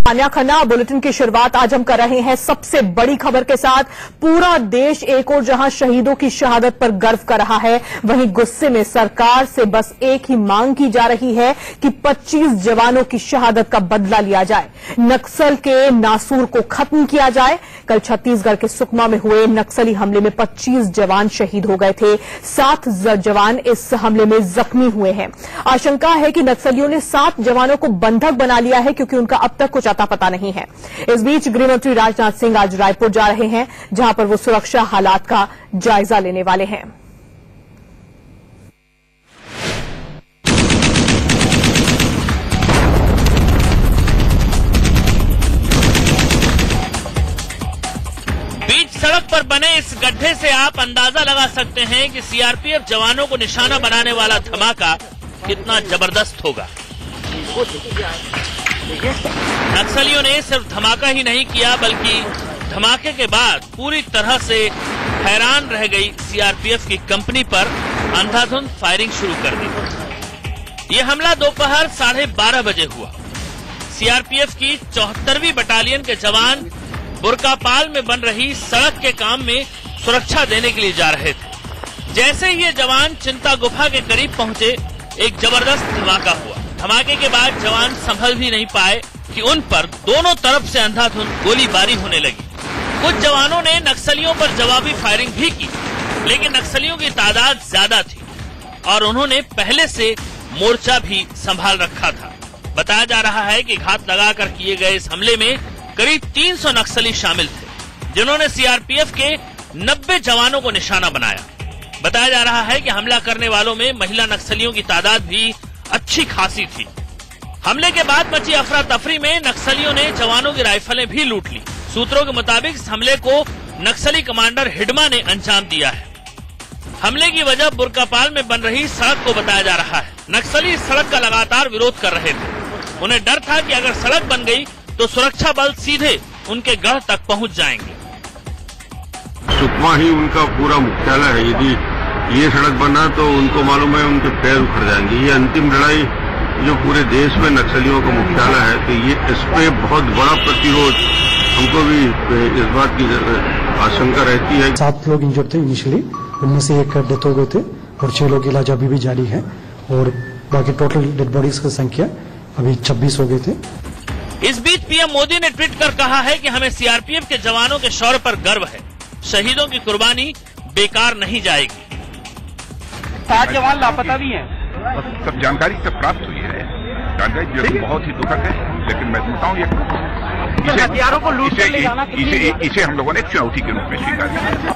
Tanya Khanna bulletin की शुरुआत आज हम कर रहे हैं सबसे बड़ी खबर के साथ। पूरा देश एक और जहां शहीदों की शहादत पर गर्व कर रहा है, वहीं गुस्से में सरकार से बस एक ही मांग की जा रही है कि 25 जवानों की शहादत का बदला लिया जाए, नक्सल के नासूर को खत्म किया जाए। कल छत्तीसगढ़ के सुकमा में हुए नक्सली हमले में 25 जवान शहीद हो गए थे, 7 जवान इस हमले में जख्मी हुए हैं। आशंका है कि नक्सलियों ने 7 जवानों को बंधक बना लिया है, क्योंकि उनका अब तक कुछ पता नहीं है। इस बीच गृहमंत्री राजनाथ सिंह आज रायपुर जा रहे हैं, जहां पर वो सुरक्षा हालात का जायजा लेने वाले हैं। बीच सड़क पर बने इस गड्ढे से आप अंदाजा लगा सकते हैं कि सीआरपीएफ जवानों को निशाना बनाने वाला धमाका कितना जबरदस्त होगा। नक्सलियों ने सिर्फ धमाका ही नहीं किया, बल्कि धमाके के बाद पूरी तरह से हैरान रह गई सीआरपीएफ की कंपनी पर अंधाधुंध फायरिंग शुरू कर दी। ये हमला दोपहर 12:30 बजे हुआ। सीआरपीएफ की 74वीं बटालियन के जवान बुरकापाल में बन रही सड़क के काम में सुरक्षा देने के लिए जा रहे थे। जैसे ही ये जवान चिंता गुफा के करीब पहुंचे, एक जबरदस्त धमाका हुआ। धमाके के बाद जवान संभल भी नहीं पाए कि उन पर दोनों तरफ से अंधाधुंध गोलीबारी होने लगी। कुछ जवानों ने नक्सलियों पर जवाबी फायरिंग भी की, लेकिन नक्सलियों की तादाद ज्यादा थी और उन्होंने पहले से मोर्चा भी संभाल रखा था। बताया जा रहा है कि घात लगाकर किए गए इस हमले में करीब 300 नक्सली शामिल थे, जिन्होंने सीआरपीएफ के 90 जवानों को निशाना बनाया। बताया जा रहा है कि हमला करने वालों में महिला नक्सलियों की तादाद भी अच्छी खासी थी। हमले के बाद मची अफरा तफरी में नक्सलियों ने जवानों की राइफलें भी लूट ली। सूत्रों के मुताबिक इस हमले को नक्सली कमांडर हिडमा ने अंजाम दिया है। हमले की वजह बुरकापाल में बन रही सड़क को बताया जा रहा है। नक्सली इस सड़क का लगातार विरोध कर रहे थे। उन्हें डर था कि अगर सड़क बन गई तो सुरक्षा बल सीधे उनके गढ़ तक पहुंच जाएंगे। सुकमा ही उनका पूरा मुख्यालय है। यदि ये सड़क बना तो उनको मालूम है उनके पैर उखड़ जाएंगे। ये अंतिम लड़ाई जो पूरे देश में नक्सलियों का मुख्यालय है, तो ये इस पे बहुत बड़ा प्रतिरोध हमको भी इस बात की आशंका रहती है। 7 लोग इंजर्ड थे इनिशियली, उनमें से एक डेथ हो गए थे और 6 लोग इलाज अभी भी जारी है और बाकी टोटल डेड बॉडीज की संख्या अभी 26 हो गए थे। इस बीच पीएम मोदी ने ट्वीट कर कहा है कि हमें सीआरपीएफ के जवानों के शौर्य पर गर्व है। शहीदों की कुर्बानी बेकार नहीं जाएगी। 7 जवान लापता भी हैं। सब जानकारी सब प्राप्त हुई है। जानकारी जो बहुत ही दुखद है, लेकिन मैं समझता हूँ हथियारों को लूट कर ले जाना इसे हम लोगों ने चुनौती के रूप में स्वीकार किया।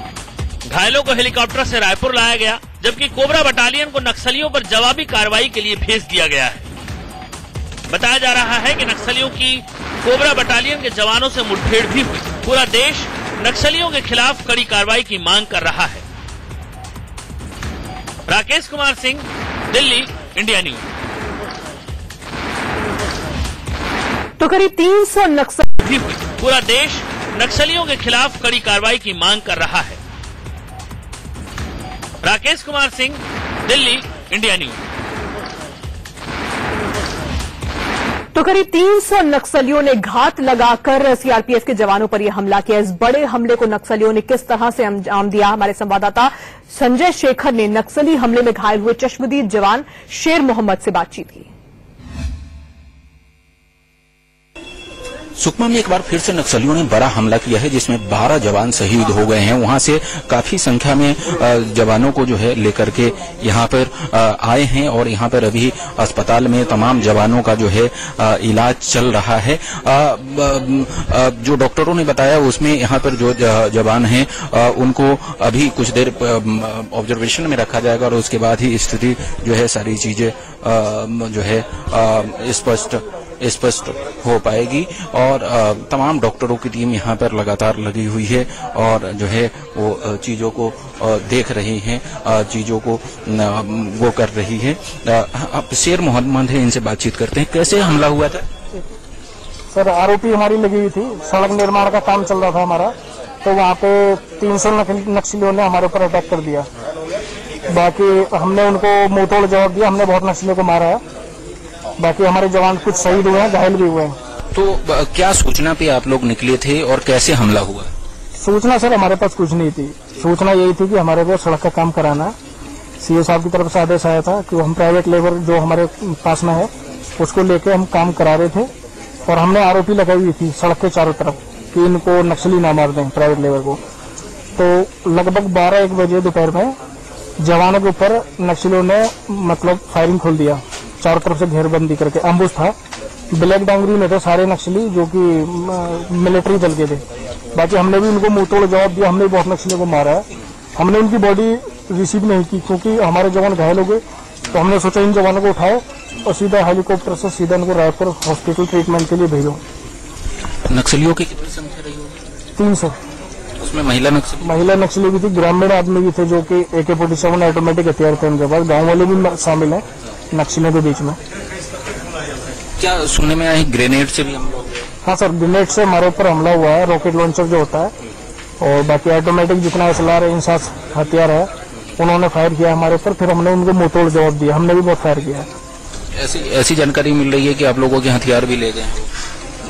घायलों को हेलीकॉप्टर से रायपुर लाया गया, जबकि कोबरा बटालियन को नक्सलियों पर जवाबी कार्रवाई के लिए भेज दिया गया है। बताया जा रहा है कि नक्सलियों की कोबरा बटालियन के जवानों से मुठभेड़ भी हुई। पूरा देश नक्सलियों के खिलाफ कड़ी कार्रवाई की मांग कर रहा है। Rakesh Kumar Singh, Delhi, India news. तो करीब 300 नक्सल भी हुई। पूरा देश नक्सलियों के खिलाफ कड़ी कार्रवाई की मांग कर रहा है। Rakesh Kumar Singh, Delhi, India news. तो करीब 300 नक्सलियों ने घात लगाकर सीआरपीएफ के जवानों पर यह हमला किया। इस बड़े हमले को नक्सलियों ने किस तरह से अंजाम दिया, हमारे संवाददाता संजय शेखर ने नक्सली हमले में घायल हुए चश्मदीद जवान शेर मोहम्मद से बातचीत की। सुकमा में एक बार फिर से नक्सलियों ने बड़ा हमला किया है, जिसमें 12 जवान शहीद हो गए हैं। वहां से काफी संख्या में जवानों को जो है लेकर के यहाँ पर आए हैं और यहाँ पर अभी अस्पताल में तमाम जवानों का जो है इलाज चल रहा है। जो डॉक्टरों ने बताया उसमें यहाँ पर जो जवान हैं उनको अभी कुछ देर ऑब्जर्वेशन में रखा जाएगा और उसके बाद ही स्थिति जो है सारी चीजें जो है स्पष्ट हो पाएगी। और तमाम डॉक्टरों की टीम यहाँ पर लगातार लगी हुई है और जो है वो चीजों को देख रही हैं, चीजों को वो कर रही है। अब शेर मोहम्मद है, इनसे बातचीत करते हैं। कैसे हमला हुआ था सर? आरोपी हमारी लगी हुई थी, सड़क निर्माण का काम चल रहा था हमारा, तो वहाँ पे 300 नक्सलियों ने हमारे ऊपर अटैक कर दिया। बाकी हमने उनको मुंहतोड़ जवाब दिया। हमने बहुत नक्सलियों को मारा है। बाकी हमारे जवान कुछ शहीद हुए हैं, घायल भी हुए हैं। तो क्या सूचना पे आप लोग निकले थे और कैसे हमला हुआ? सूचना सर हमारे पास कुछ नहीं थी। सूचना यही थी कि हमारे को सड़क का काम कराना है। सीओ साहब की तरफ से आदेश आया था कि हम प्राइवेट लेबर जो हमारे पास में है उसको लेके हम काम करा रहे थे और हमने आरोपी लगाई हुई थी सड़क के चारों तरफ कि इनको नक्सली ना मार दें प्राइवेट लेबर को। तो लगभग 12-1 बजे दोपहर में जवानों के ऊपर नक्सलियों ने मतलब फायरिंग खोल दिया, चारों तरफ से घेरबंदी करके। एम्बुश था, ब्लैक डांगरी में थे सारे नक्सली जो कि मिलिट्री दल के थे। बाकी हमने भी उनको मुंह तोड़ जवाब दिया, हमने बहुत नक्सलियों को मारा है। हमने उनकी बॉडी रिसीव नहीं की क्योंकि हमारे जवान घायल हो गए, तो हमने सोचा इन जवानों को उठाओ और सीधा हेलीकॉप्टर से सीधा इनको रायपुर हॉस्पिटल ट्रीटमेंट के लिए भेजो। नक्सलियों की कितनी संख्या रही होगी? 300। उसमें महिला नक्सली भी थी, ग्रामीण आदमी भी थे जो कि AK-47 ऑटोमेटिक हथियार थे उनके पास। गाँव वाले भी शामिल है नक्सलियों के बीच में। क्या सुनने में आया ग्रेनेड से भी हमला? हाँ सर, ग्रेनेड से हमारे ऊपर हमला हुआ है, रॉकेट लॉन्चर जो होता है, और बाकी ऑटोमेटिक जितना SLR इंसास हथियार है उन्होंने फायर किया हमारे ऊपर। फिर हमने उनको मुंहतोड़ जवाब दिया, हमने भी बहुत फायर किया। ऐसी जानकारी मिल रही है कि आप लोगों के हथियार भी ले गए?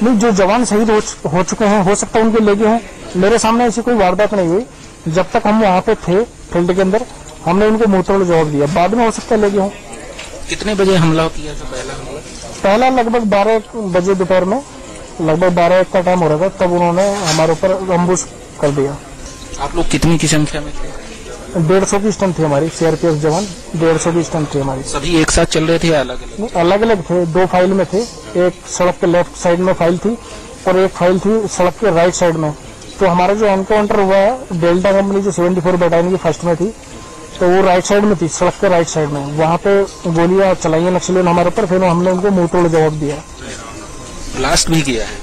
नहीं, जो जवान शहीद हो चुके हैं हो सकता है उनके ले गए हों। मेरे सामने ऐसी कोई वारदात नहीं हुई। जब तक हम वहाँ पे थे फील्ड के अंदर हमने उनको मुंहतोड़ जवाब दिया, बाद में हो सकता है ले गए हों। कितने बजे हमला किया था पहला लगभग 12 बजे दोपहर में, लगभग 12-1 का टाइम हो रहा था, तब उन्होंने हमारे ऊपर अम्बुश कर दिया। आप लोग कितनी की संख्या में थे? 150 की स्ट्रेंथ थी हमारी, CRPF जवान 150 की स्ट्रेंथ थी हमारी। सभी एक साथ चल रहे थे या अलग अलग थे? 2 फाइल में थे, एक सड़क के लेफ्ट साइड में फाइल थी और एक फाइल थी सड़क के राइट साइड में। तो हमारा जो एनकाउंटर हुआ है डेल्टा कंपनी जो 74 बटालियन की फर्स्ट में थी, तो वो राइट साइड में थी, सड़क के राइट साइड में। वहाँ पे गोलियां चलाई है नक्सलियों ने हमारे ऊपर, फिर हमने उनको मुंह तोड़ जवाब दिया। ब्लास्ट भी किया है?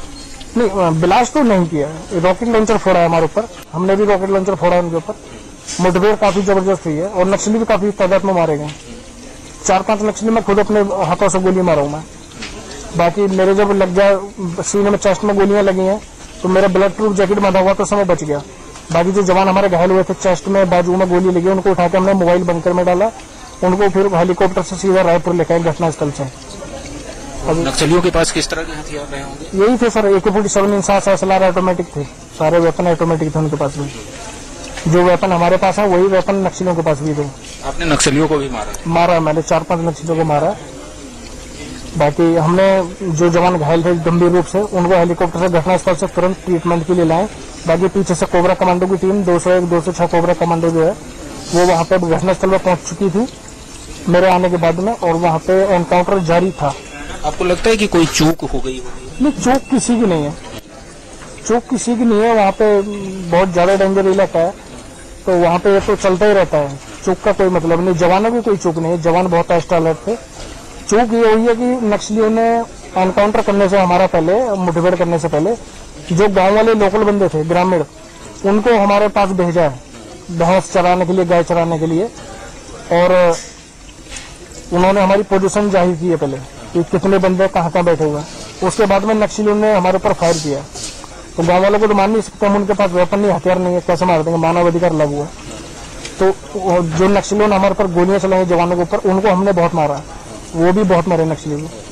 नहीं, ब्लास्ट तो नहीं किया, रॉकेट लॉन्चर फोड़ा है हमारे ऊपर, हमने भी रॉकेट लॉन्चर फोड़ा है उनके ऊपर। मुठभेड़ काफी जबरदस्त हुई है और नक्सली भी काफी तादाद में मारे गए। 4-5 नक्सली मैं खुद अपने हाथों से गोली मारा हूं मैं। बाकी मेरे जब लग गया सीने में, चेस्ट में गोलियां लगी हैं तो मेरा ब्लड प्रूफ जैकेट बांधा हुआ तो समय बच गया। बाकी जो जवान हमारे घायल हुए थे, चेस्ट में बाजू में गोली लगी, उनको उठा के हमने मोबाइल बंकर में डाला, उनको फिर हेलीकॉप्टर से सीधा रायपुर लेकर आए घटनास्थल से। नक्सलियों के पास किस तरह के हथियार रहे होंगे? यही थे sir, AK-47 INSAS SLR automatic थे, सारे वेपन ऑटोमेटिक थे उनके पास भी। जो वेपन हमारे पास है वही वेपन नक्सलियों के पास भी थे। आपने नक्सलियों को भी मारा? मैंने 4-5 नक्सलियों को मारा। बाकी हमने जो जवान घायल थे गंभीर रूप से उनको हेलीकॉप्टर से घटनास्थल से तुरंत ट्रीटमेंट के लिए लाए। बाकी पीछे से कोबरा कमांडो की टीम 201-206 कोबरा कमांडो जो है वो वहाँ पे घटनास्थल पर पहुंच चुकी थी मेरे आने के बाद में, और वहाँ पे एनकाउंटर जारी था। आपको लगता है कि कोई चूक हो गई होगी? नहीं, चूक किसी की नहीं है, चूक किसी की नहीं है। वहाँ पे बहुत ज्यादा डेंजर इलाका है, तो वहाँ पे ये तो चलता ही रहता है, चूक का कोई मतलब नहीं। जवानों की कोई चूक नहीं है, जवान बहुत एक्स्ट्रा अलर्ट थे। चूक ये हुई है कि नक्सलियों ने एनकाउंटर करने से हमारा पहले, मुठभेड़ करने से पहले, जो गांव वाले लोकल बंदे थे ग्रामीण, उनको हमारे पास भेजा है भैंस चराने के लिए, गाय चराने के लिए, और उन्होंने हमारी पोजीशन जाहिर की है पहले कि कितने बंदे कहाँ बैठे हुए हैं। उसके बाद में नक्सलियों ने हमारे ऊपर फायर किया। तो गांव वालों को तो मान नहीं सकते, हम उनके पास वेपन नहीं, हथियार नहीं है, कैसे मार देंगे, मानवाधिकार लागू है। तो जो नक्सलियों ने हमारे ऊपर गोलियां चलाई जवानों के ऊपर, उनको हमने बहुत मारा, वो भी बहुत मारे नक्सलियों को।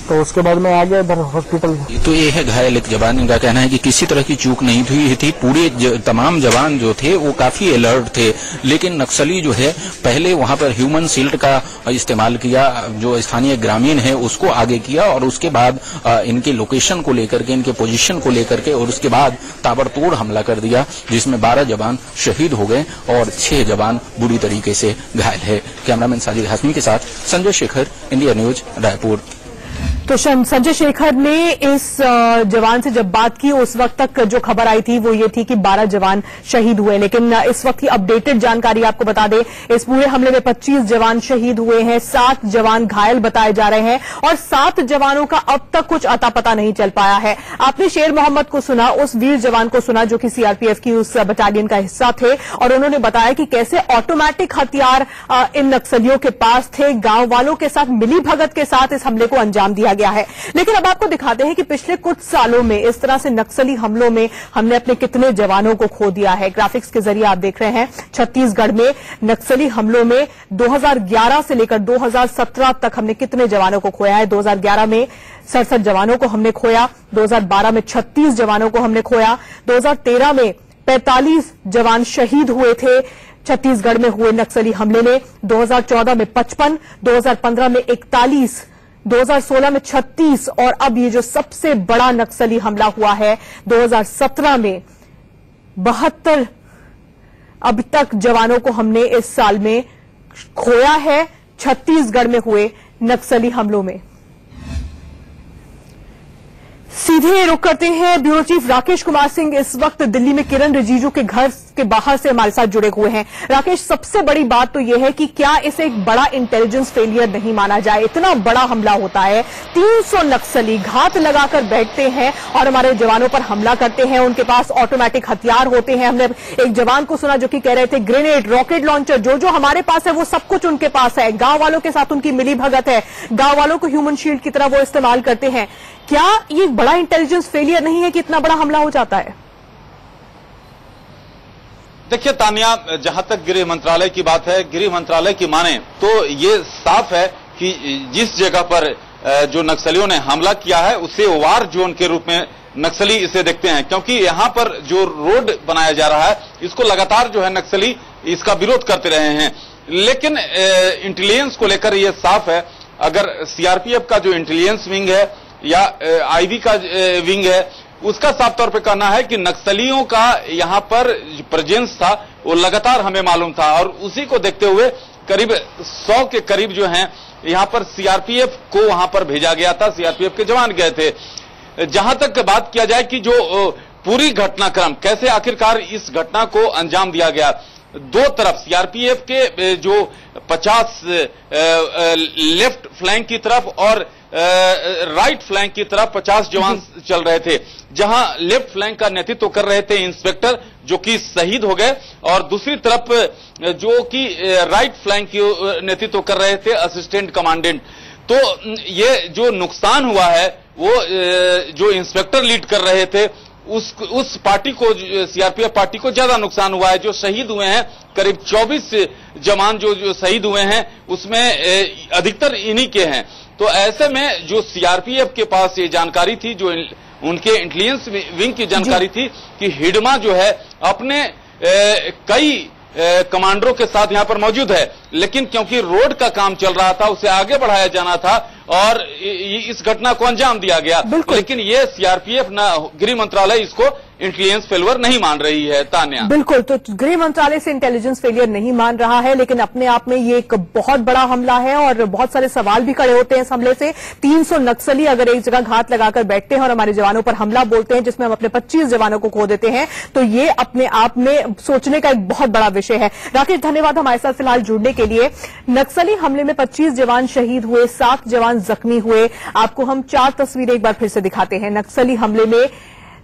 तो उसके बाद में आ गया इधर हॉस्पिटल। तो ये है घायल एक जवान, इनका कहना है कि किसी तरह की चूक नहीं हुई थी, पूरे तमाम जवान जो थे वो काफी अलर्ट थे, लेकिन नक्सली जो है पहले वहां पर ह्यूमन शील्ड का इस्तेमाल किया, जो स्थानीय ग्रामीण है उसको आगे किया, और उसके बाद इनके लोकेशन को लेकर के, इनके पोजीशन को लेकर के, और उसके बाद ताबड़तोड़ हमला कर दिया, जिसमें 12 जवान शहीद हो गए और 6 जवान बुरी तरीके से घायल है। कैमरामैन साजिद हाशमी के साथ संजय शेखर, इंडिया न्यूज, रायपुर। तो संजय शेखर ने इस जवान से जब बात की उस वक्त तक जो खबर आई थी वो ये थी कि 12 जवान शहीद हुए, लेकिन इस वक्त की अपडेटेड जानकारी आपको बता दें, इस पूरे हमले में 25 जवान शहीद हुए हैं, 7 जवान घायल बताए जा रहे हैं और 7 जवानों का अब तक कुछ अता पता नहीं चल पाया है। आपने शेर मोहम्मद को सुना, उस वीर जवान को सुना जो कि CRPF की उस बटालियन का हिस्सा थे, और उन्होंने बताया कि कैसे ऑटोमेटिक हथियार इन नक्सलियों के पास थे। गांव वालों के साथ मिली भगत के साथ इस हमले को अंजाम दिया गया। गया है। लेकिन अब आपको दिखाते हैं कि पिछले कुछ सालों में इस तरह से नक्सली हमलों में हमने अपने कितने जवानों को खो दिया है। ग्राफिक्स के जरिए आप देख रहे हैं छत्तीसगढ़ में नक्सली हमलों में 2011 से लेकर 2017 तक हमने कितने जवानों को खोया है। 2011 में 67 जवानों को हमने खोया, 2012 में 36 जवानों को हमने खोया, 2013 में 45 जवान शहीद हुए थे छत्तीसगढ़ में हुए नक्सली हमले में, 2014 में 55, 2015 में 41, 2016 में 36 और अब ये जो सबसे बड़ा नक्सली हमला हुआ है 2017 में 72 अब तक जवानों को हमने इस साल में खोया है छत्तीसगढ़ में हुए नक्सली हमलों में। सीधे रुक करते हैं। ब्यूरो चीफ राकेश कुमार सिंह इस वक्त दिल्ली में किरण रिजिजू के घर के बाहर से हमारे साथ जुड़े हुए हैं। राकेश, सबसे बड़ी बात तो यह है कि क्या इसे एक बड़ा इंटेलिजेंस फेलियर नहीं माना जाए? इतना बड़ा हमला होता है, 300 नक्सली घात लगाकर बैठते हैं और हमारे जवानों पर हमला करते हैं। उनके पास ऑटोमेटिक हथियार होते हैं। हमने एक जवान को सुना जो कि कह रहे थे ग्रेनेड, रॉकेट लॉन्चर, जो हमारे पास है वो सब कुछ उनके पास है। गांव वालों के साथ उनकी मिली भगत है, गांव वालों को ह्यूमन शील्ड की तरह वो इस्तेमाल करते हैं। क्या ये बड़ा इंटेलिजेंस फेलियर नहीं है कि इतना बड़ा हमला हो जाता है? देखिए तानिया, जहां तक गृह मंत्रालय की बात है, गृह मंत्रालय की माने तो ये साफ है कि जिस जगह पर जो नक्सलियों ने हमला किया है उसे वार जोन के रूप में नक्सली इसे देखते हैं, क्योंकि यहां पर जो रोड बनाया जा रहा है इसको लगातार जो है नक्सली इसका विरोध करते रहे हैं। लेकिन इंटेलिजेंस को लेकर यह साफ है, अगर सीआरपीएफ का जो इंटेलिजेंस विंग है या आईबी का विंग है उसका साफ तौर पे कहना है कि नक्सलियों का यहां पर प्रेजेंस था वो लगातार हमें मालूम था और उसी को देखते हुए करीब 100 के करीब जो हैं यहां पर सीआरपीएफ को वहां पर भेजा गया था, सीआरपीएफ के जवान गए थे। जहां तक बात किया जाए कि जो पूरी घटनाक्रम कैसे आखिरकार इस घटना को अंजाम दिया गया, दो तरफ सीआरपीएफ के जो 50 लेफ्ट फ्लैंक की तरफ और राइट फ्लैंक की तरफ 50 जवान चल रहे थे। जहां लेफ्ट फ्लैंक का नेतृत्व कर रहे थे इंस्पेक्टर जो कि शहीद हो गए और दूसरी तरफ जो कि राइट फ्लैंक की नेतृत्व कर रहे थे असिस्टेंट कमांडेंट। तो ये जो नुकसान हुआ है वो जो इंस्पेक्टर लीड कर रहे थे उस पार्टी को, सीआरपीएफ पार्टी को ज्यादा नुकसान हुआ है। जो शहीद हुए हैं करीब 24 जवान जो शहीद हुए हैं उसमें अधिकतर इन्हीं के हैं। तो ऐसे में जो सीआरपीएफ के पास ये जानकारी थी, जो उनके इंटेलिजेंस विंग की जानकारी थी कि हिडमा जो है अपने कई कमांडरों के साथ यहां पर मौजूद है, लेकिन क्योंकि रोड का काम चल रहा था उसे आगे बढ़ाया जाना था और इस घटना को अंजाम दिया गया। लेकिन ये सीआरपीएफ ना गृह मंत्रालय इसको इंटेलिजेंस फेलियर नहीं मान रही है। तान्या, बिल्कुल, तो गृह मंत्रालय से इंटेलिजेंस फेलियर नहीं मान रहा है, लेकिन अपने आप में ये एक बहुत बड़ा हमला है और बहुत सारे सवाल भी खड़े होते हैं इस हमले से। 300 नक्सली अगर एक जगह घात लगाकर बैठते हैं और हमारे जवानों पर हमला बोलते हैं जिसमें हम अपने 25 जवानों को खो देते हैं, तो ये अपने आप में सोचने का एक बहुत बड़ा विषय है। राकेश, धन्यवाद हमारे साथ फिलहाल जुड़ने के लिए। नक्सली हमले में 25 जवान शहीद हुए, 7 जवान जख्मी हुए। आपको हम 4 तस्वीरें एक बार फिर से दिखाते हैं। नक्सली हमले में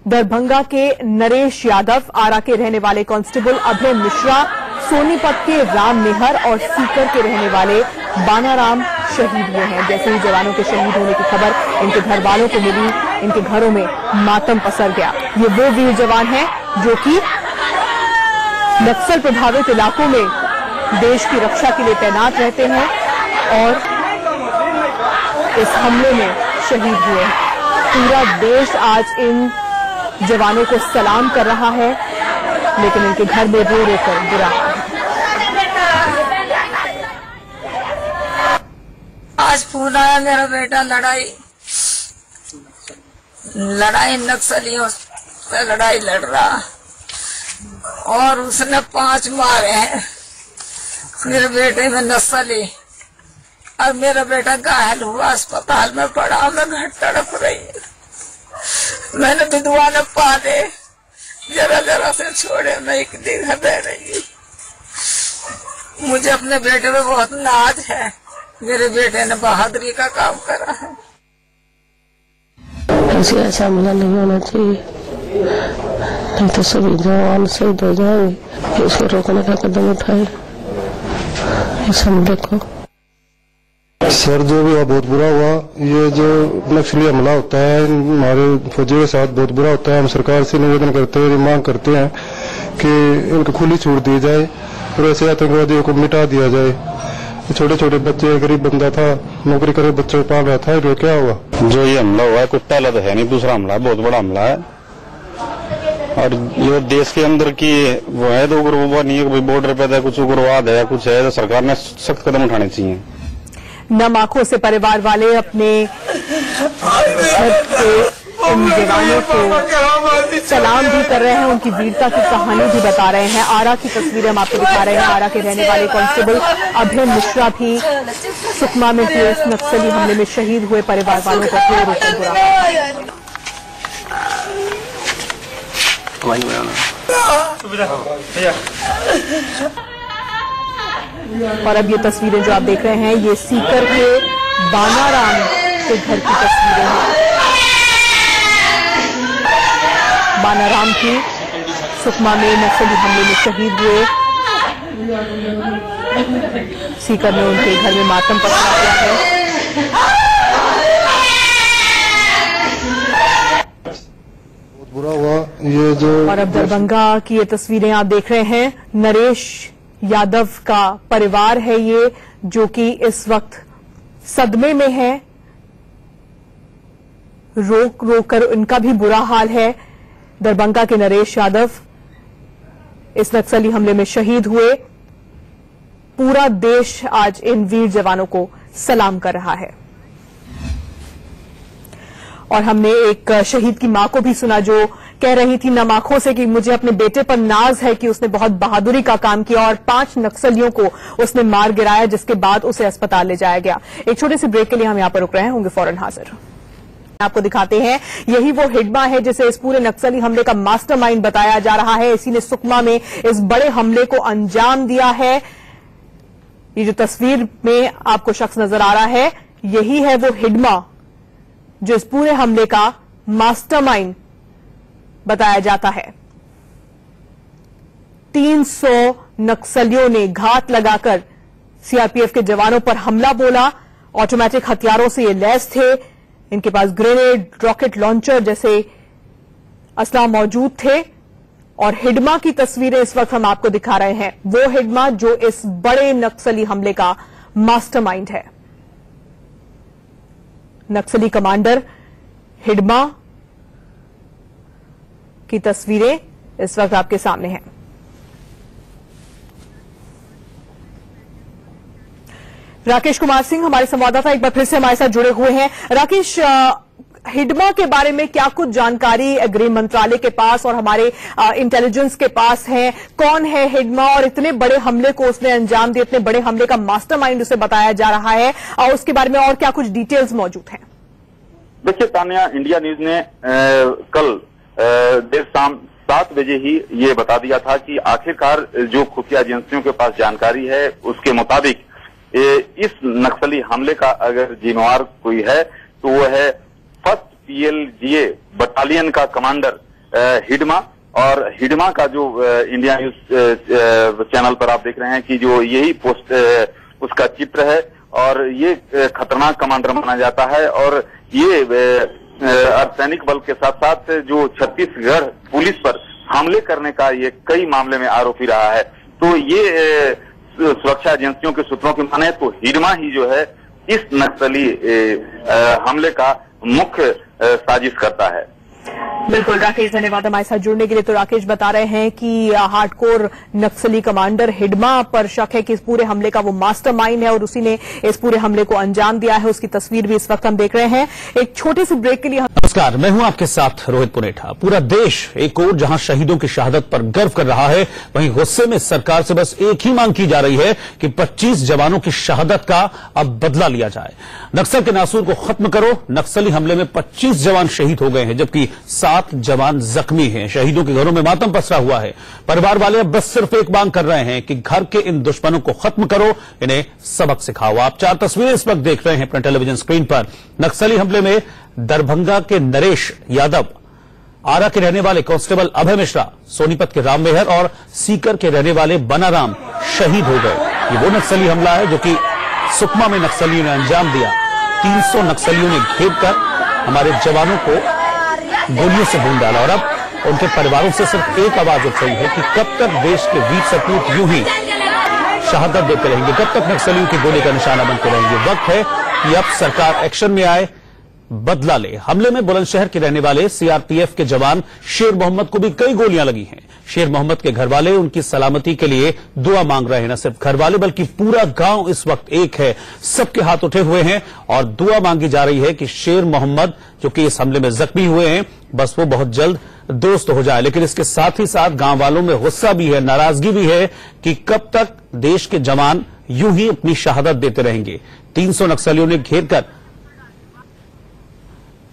दरभंगा के नरेश यादव, आरा के रहने वाले कांस्टेबल अभय मिश्रा, सोनीपत के राम मेहर और सीकर के रहने वाले बानाराम शहीद हुए हैं। जैसे ही जवानों के शहीद होने की खबर इनके घर वालों को मिली, इनके घरों में मातम पसर गया। ये वो वीर जवान हैं जो कि नक्सल प्रभावित इलाकों में देश की रक्षा के लिए तैनात रहते हैं और इस हमले में शहीद हुए। पूरा देश आज इन जवानों को सलाम कर रहा है, लेकिन इनके घर में रो रो कर बुरा हाल है। आज फोन आया, मेरा बेटा लड़ाई नक्सलियों से लड़ाई लड़ रहा और उसने 5 मारे हैं। मेरे बेटे में नक्सली और मेरा बेटा घायल हुआ, अस्पताल में पड़ा, मैं घर तड़प रही है। मैंने विधवा ने पाले, जरा जरा से छोड़े, मैं एक दिन दे रही। मुझे अपने बेटे पे बहुत नाज है, मेरे बेटे ने बहादुरी का काम करा है। ऐसा हमला नहीं होना चाहिए, नहीं तो सभी जवान शहीद हो जाएंगे। इसको रोकने का कदम उठाए इस हमले को। सर जो भी हुआ बहुत बुरा हुआ। ये जो नक्सली हमला होता है हमारे फौजियों के साथ बहुत बुरा होता है। हम सरकार से निवेदन करते हैं, मांग करते हैं कि इनको खुली छूट दी जाए और ऐसे आतंकवादियों को मिटा दिया जाए। छोटे छोटे बच्चे, गरीब बंदा था, नौकरी करे बच्चे पाल रहा था, जो क्या हुआ? जो ये हमला हुआ है कुछ पहला तो है नहीं, दूसरा हमला है, बहुत बड़ा हमला है। और ये देश के अंदर की वो है तो उग्रवाद नहीं है, बॉर्डर पे कुछ उग्रवाद है, कुछ है, तो सरकार ने सख्त कदम उठाने चाहिए। नम आंखों से परिवार वाले अपने इन जवानों को सलाम भी कर रहे हैं, उनकी वीरता की कहानी भी बता रहे हैं। आरा की तस्वीरें हम आपको दिखा रहे हैं। आरा के रहने वाले कांस्टेबल अभय मिश्रा भी सुकमा में हुए इस नक्सली हमले में शहीद हुए। परिवार वालों का पूरा बुरा। और अब ये तस्वीरें जो आप देख रहे हैं, ये सीकर के बानाराम के घर की तस्वीरें हैं। बानाराम की सुकमा में नक्सली हमले में शहीद हुए। सीकर में उनके घर में मातम पसरा हुआ है। बहुत बुरा हुआ ये जो। और अब दरभंगा की ये तस्वीरें आप देख रहे हैं। नरेश यादव का परिवार है ये, जो कि इस वक्त सदमे में है। रो कर उनका भी बुरा हाल है। दरभंगा के नरेश यादव इस नक्सली हमले में शहीद हुए। पूरा देश आज इन वीर जवानों को सलाम कर रहा है। और हमने एक शहीद की मां को भी सुना, जो कह रही थी नम आंखों से कि मुझे अपने बेटे पर नाज है कि उसने बहुत बहादुरी का काम किया और 5 नक्सलियों को उसने मार गिराया, जिसके बाद उसे अस्पताल ले जाया गया। एक छोटे से ब्रेक के लिए हम यहां पर रुक रहे हैं, होंगे फौरन हाजिर। आपको दिखाते हैं, यही वो हिडमा है जिसे इस पूरे नक्सली हमले का मास्टरमाइंड बताया जा रहा है। इसी ने सुकमा में इस बड़े हमले को अंजाम दिया है। ये जो तस्वीर में आपको शख्स नजर आ रहा है, यही है वो हिडमा जो इस पूरे हमले का मास्टरमाइंड बताया जाता है। 300 नक्सलियों ने घात लगाकर सीआरपीएफ के जवानों पर हमला बोला। ऑटोमेटिक हथियारों से ये लैस थे। इनके पास ग्रेनेड, रॉकेट लॉन्चर जैसे असला मौजूद थे। और हिडमा की तस्वीरें इस वक्त हम आपको दिखा रहे हैं। वो हिडमा जो इस बड़े नक्सली हमले का मास्टरमाइंड है। नक्सली कमांडर हिडमा की तस्वीरें इस वक्त आपके सामने हैं। राकेश कुमार सिंह हमारे संवाददाता एक बार फिर से हमारे साथ जुड़े हुए हैं। राकेश, हिडमा के बारे में क्या कुछ जानकारी गृह मंत्रालय के पास और हमारे इंटेलिजेंस के पास है? कौन है हिडमा और इतने बड़े हमले को उसने अंजाम दिया, इतने बड़े हमले का मास्टरमाइंड उसे बताया जा रहा है, और उसके बारे में और क्या कुछ डिटेल्स मौजूद हैं? देखिए तानिया, इंडिया न्यूज ने कल देर शाम 7 बजे ही ये बता दिया था कि आखिरकार जो खुफिया एजेंसियों के पास जानकारी है उसके मुताबिक इस नक्सली हमले का अगर जिम्मेवार कोई है तो वो है 1st PLGA बटालियन का कमांडर हिडमा। और हिडमा का जो इंडिया न्यूज चैनल पर आप देख रहे हैं कि जो यही पोस्ट उसका चित्र है, और ये खतरनाक कमांडर माना जाता है। और ये अर्धसैनिक बल के साथ साथ जो छत्तीसगढ़ पुलिस पर हमले करने का ये कई मामले में आरोपी रहा है। तो ये सुरक्षा एजेंसियों के सूत्रों की माने तो हिडमा ही जो है इस नक्सली हमले का मुख्य साजिश करता है। बिल्कुल राकेश, धन्यवाद हमारे साथ जुड़ने के लिए। तो राकेश बता रहे हैं कि हार्डकोर नक्सली कमांडर हिडमा पर शक है कि इस पूरे हमले का वो मास्टरमाइंड है और उसी ने इस पूरे हमले को अंजाम दिया है। उसकी तस्वीर भी इस वक्त हम देख रहे हैं। एक छोटे से ब्रेक के लिए नमस्कार, मैं हूं आपके साथ रोहित पुनेठा। पूरा देश एक ओर जहां शहीदों की शहादत पर गर्व कर रहा है, वहीं गुस्से में सरकार से बस एक ही मांग की जा रही है कि 25 जवानों की शहादत का अब बदला लिया जाए। नक्सल के नासूर को खत्म करो। नक्सली हमले में 25 जवान शहीद हो गए हैं, जबकि 7 जवान जख्मी हैं। शहीदों के घरों में मातम पसरा हुआ है। परिवार वाले अब बस सिर्फ एक मांग कर रहे हैं कि घर के इन दुश्मनों को खत्म करो, इन्हें सबक सिखाओ। आप 4 तस्वीरें इस वक्त देख रहे हैं अपने टेलीविजन स्क्रीन पर। नक्सली हमले में दरभंगा के नरेश यादव, आरा के रहने वाले कांस्टेबल अभय मिश्रा, सोनीपत के राम मेहर और सीकर के रहने वाले बनाराम शहीद हो गए। ये वो नक्सली हमला है जो कि सुकमा में नक्सलियों ने अंजाम दिया। 300 नक्सलियों ने घेर कर हमारे जवानों को गोलियों से भून डाला और अब उनके परिवारों से सिर्फ एक आवाज उठ रही है कि कब तक देश के वीर सपूत यूं ही शहादत देते रहेंगे, कब तक नक्सलियों की गोली का निशाना बनते रहेंगे। वक्त है कि अब सरकार एक्शन में आए, बदला ले। हमले में बुलंदशहर के रहने वाले सीआरपीएफ के जवान शेर मोहम्मद को भी कई गोलियां लगी हैं। शेर मोहम्मद के घरवाले उनकी सलामती के लिए दुआ मांग रहे हैं। न सिर्फ घरवाले बल्कि पूरा गांव इस वक्त एक है, सबके हाथ उठे हुए हैं और दुआ मांगी जा रही है कि शेर मोहम्मद जो कि इस हमले में जख्मी हुए हैं बस वो बहुत जल्द दुरुस्त हो जाए। लेकिन इसके साथ ही साथ गांव वालों में गुस्सा भी है, नाराजगी भी है कि कब तक देश के जवान यूं ही अपनी शहादत देते रहेंगे। 300 नक्सलियों ने घेर कर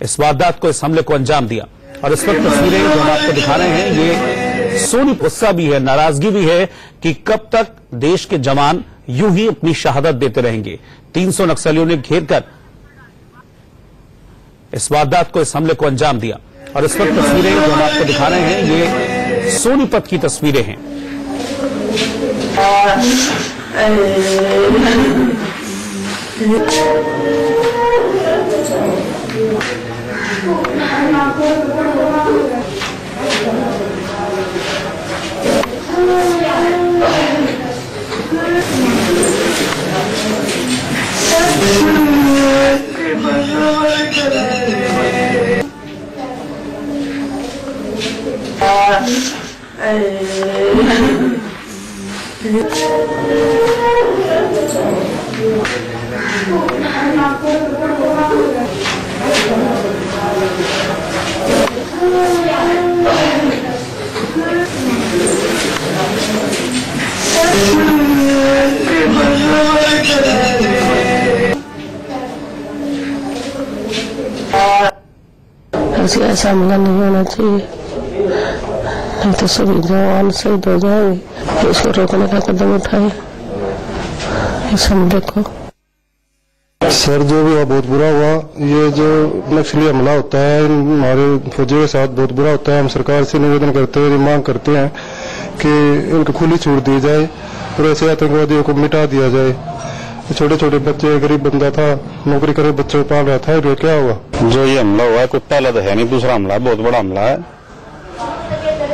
इस वारदात को, इस हमले को अंजाम दिया और इस वक्त तस्वीरें जो हम आपको दिखा रहे हैं ये सोनी, गुस्सा भी है, नाराजगी भी है कि कब तक देश के जवान यूं ही अपनी शहादत देते रहेंगे। 300 नक्सलियों ने घेर कर इस वारदात को, इस हमले को अंजाम दिया और इस वक्त तस्वीरें जो हम आपको दिखा रहे हैं ये सोनीपत की तस्वीरें हैं। ऐसा हमला नहीं होना चाहिए, नहीं तो सभी जवान शहीद हो जाएंगे। इसको रोकने का कदम उठाए इस हमले को। सर जो भी हुआ बहुत बुरा हुआ। ये जो नक्सली हमला होता है हमारे फौजियों के साथ बहुत बुरा होता है। हम सरकार से निवेदन करते हुए मांग करते हैं कि इनको खुली छूट दी जाए और ऐसे आतंकवादियों को मिटा दिया जाए। छोटे छोटे बच्चे, गरीब बंदा था, नौकरी करे बच्चों को पाल रहा था, ये क्या हुआ? जो ये हमला हुआ है कोई पहला तो है नहीं, दूसरा हमला बहुत बड़ा हमला है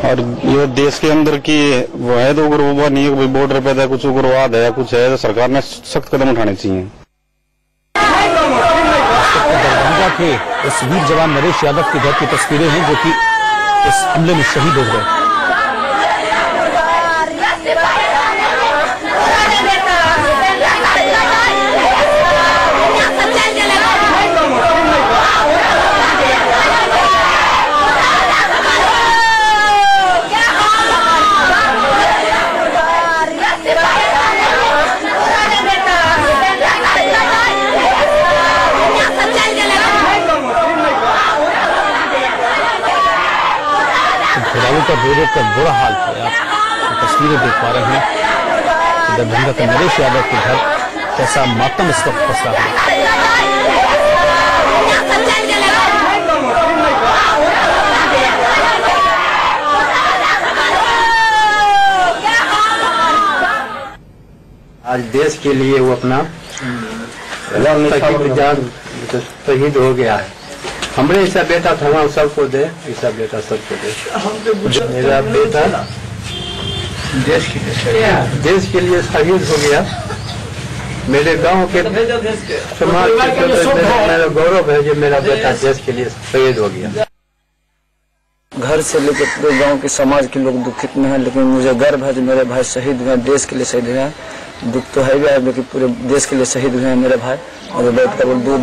और ये देश के अंदर की वो है तो उग्रवाद नहीं है, कोई बॉर्डर पे था कुछ उग्रवाद है कुछ है, तो सरकार ने सख्त कदम उठाने चाहिए। दरभंगा के इस वीर जवान नरेश यादव के घर की तस्वीरें हैं जो कि इस हमले में शहीद हो गए। घरवालों का रो का बुरा हाल है। आप तस्वीरें देख पा रहे हैं दरभंगा के नरेश यादव के घर कैसा मातम इस वक्त पसरा है। आज देश के लिए वो अपना शहीद हो गया है। हमने ऐसा बेटा था ना सबको दे, ऐसा बेटा सबको दे। मेरा बेटा देश के लिए शहीद हो गया। मेरे गांव के समाज के मेरा गौरव है जो मेरा बेटा देश के लिए शहीद हो गया। घर से लेकर पूरे गांव के समाज के लोग दुखित में हैं, लेकिन मुझे गर्व है जो मेरे भाई शहीद हुए, देश के लिए शहीद हुए हैं। दुख तो है भी, लेकिन पूरे देश के लिए शहीद हुए हैं मेरे भाई। और दो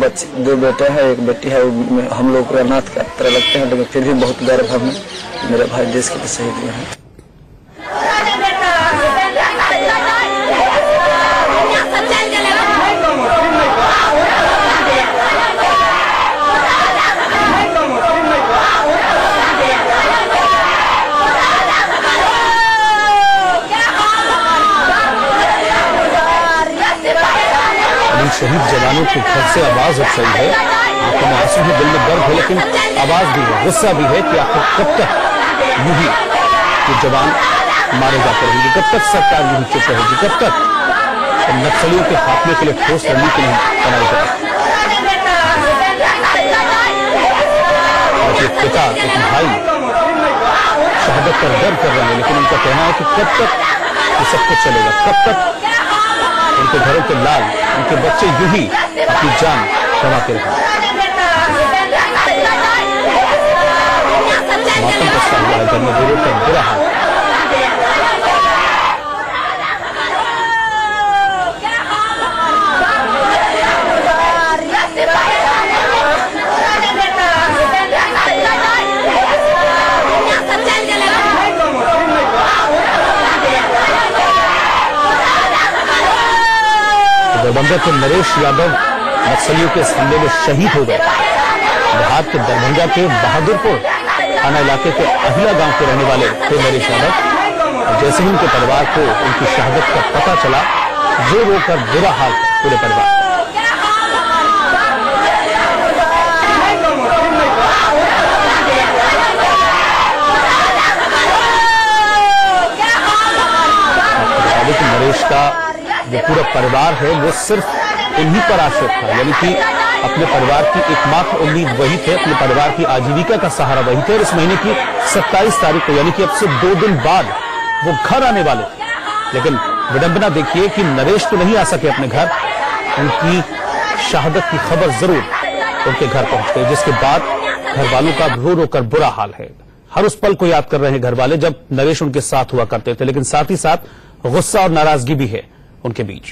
बेटे हैं, एक बेटी है। हम लोग को अनाथ की तरह लगते हैं, लेकिन फिर भी बहुत गर्व है मेरे भाई देश के लिए शहीद हुए हैं। शहीद जवानों के घर से आवाज उठ रही है, आंखों में आंसू है, दिल में दर्द है, लेकिन आवाज भी है, गुस्सा भी है कि आखिर कब तक यूं ही ये जवान मारे जाते रहेंगे, कब तक सरकार यूं ही चुप रहेगी, कब तक तो नक्सलियों के खात्मे के लिए ठोस रणनीति नहीं बनाई जाए। एक पिता, एक भाई शहादत पर गर्व कर रहे हैं, लेकिन उनका कहना है कि कब तक ये सब कुछ चलेगा, कब तक उनके घरों के लाल, उनके बच्चे यूं ही अपनी जान गंवाते रहेंगे। मातम पसता हुआ है, घर में बुरों का बुरा हाल। दरभंगा के नरेश यादव नक्सलियों के इस हमले में शहीद हो गए। बिहार के दरभंगा के बहादुरपुर थाना इलाके के अहिला गांव के रहने वाले थे नरेश यादव। जैसे ही उनके परिवार को उनकी शहादत का पता चला, रो रो कर बुरा हाल पूरे परिवार। लेकिन नरेश का जो पूरा परिवार है वो सिर्फ उन्हीं पर आश्रित था, यानी कि अपने परिवार की एकमात्र उम्मीद वही थे, अपने परिवार की आजीविका का सहारा वही थे। और इस महीने की 27 तारीख को, यानी कि अब से 2 दिन बाद वो घर आने वाले थे। लेकिन विडंबना देखिए कि नरेश तो नहीं आ सके अपने घर, उनकी शहादत की खबर जरूर उनके घर पहुंच गई, जिसके बाद घर वालों का रो रो कर बुरा हाल है। हर उस पल को याद कर रहे हैं घर वाले जब नरेश उनके साथ हुआ करते थे, लेकिन साथ ही साथ गुस्सा और नाराजगी भी है उनके बीच।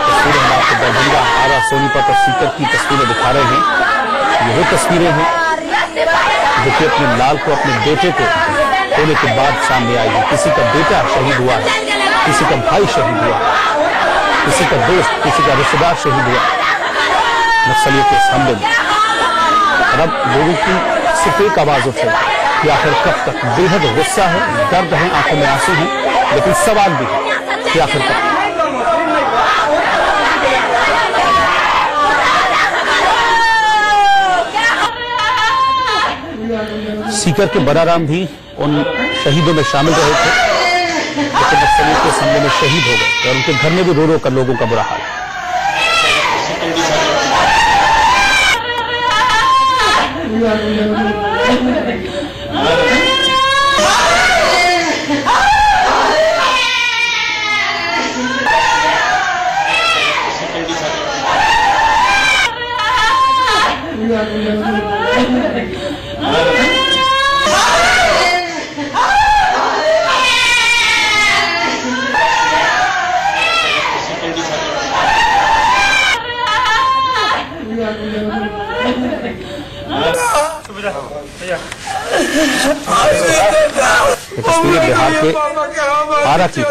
तस्वीरें हम आपको दरभंगा, आरा, सोनीपत और सीकर की तस्वीरें दिखा रहे हैं। ये वो तस्वीरें हैं जो कि अपने लाल को, अपने बेटे को होने के बाद सामने आई है। किसी का बेटा शहीद हुआ है, किसी का भाई शहीद हुआ, किसी का दोस्त, किसी का रिश्तेदार शहीद हुआ नक्सलियों के इस हमले में। और अब लोगों की सिर्फ एक आवाज उठ रही है कि आखिर कब तक। बेहद गुस्सा है, दर्द है, आंखों में आंसू हैं, लेकिन सवाल भी है कि आखिर कब। सीकर के बराराम भी उन शहीदों में शामिल रहे थे, लेकिन नक्सलियों के हमले में शहीद हो गए और उनके घर में भी रो रो कर लोगों का बुरा हाल। तस्वीरें बिहार के आरा की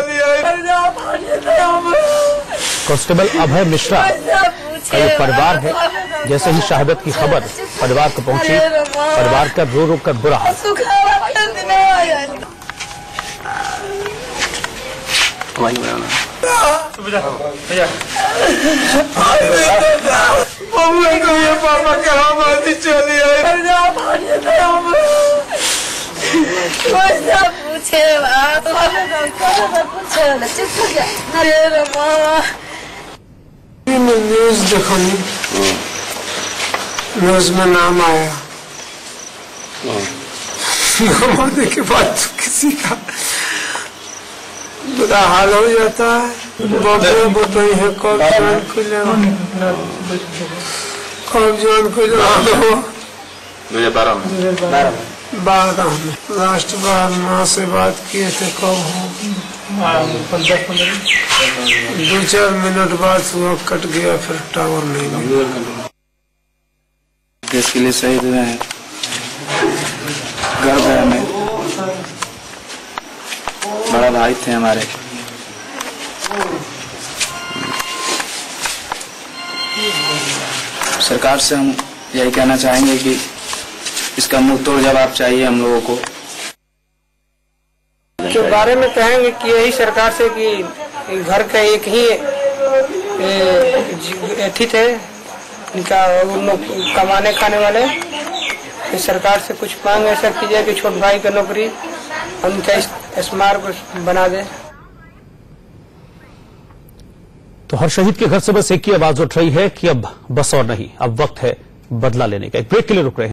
कांस्टेबल अभय मिश्रा का ये परिवार है। जैसे ही शहादत की खबर परिवार को पहुंची, परिवार का रो रो कर बुरा हाल। न्यूज देखो, न्यूज में नाम आया, नाम आने के बाद किसी का बुरा हाल हो जाता है। बताई है कब जान खुलेगा, कब जान खुलेगा। 2012 में लास्ट बार माँ से बात किए थे, कब हो 2-4 मिनट बाद हुआ, कट गया, फिर टावर नहीं मिला। देश के लिए शहीद हुए हैं, गर्व है हमें। बड़ा भाई थे हमारे। सरकार से हम यही कहना चाहेंगे कि इसका मुंह तोड़ जवाब चाहिए हम लोगों को। के बारे में कहेंगे कि यही सरकार से कि घर का एक ही अथी थे, इनका उन लोग कमाने खाने वाले, सरकार से कुछ मांग ऐसा कीजिए कि छोट भाई का नौकरी, उनका स्मारक बना दे। तो हर शहीद के घर से बस एक ही आवाज उठ रही है कि अब बस और नहीं, अब वक्त है बदला लेने का। एक ब्रेक के लिए रुक रहे हैं।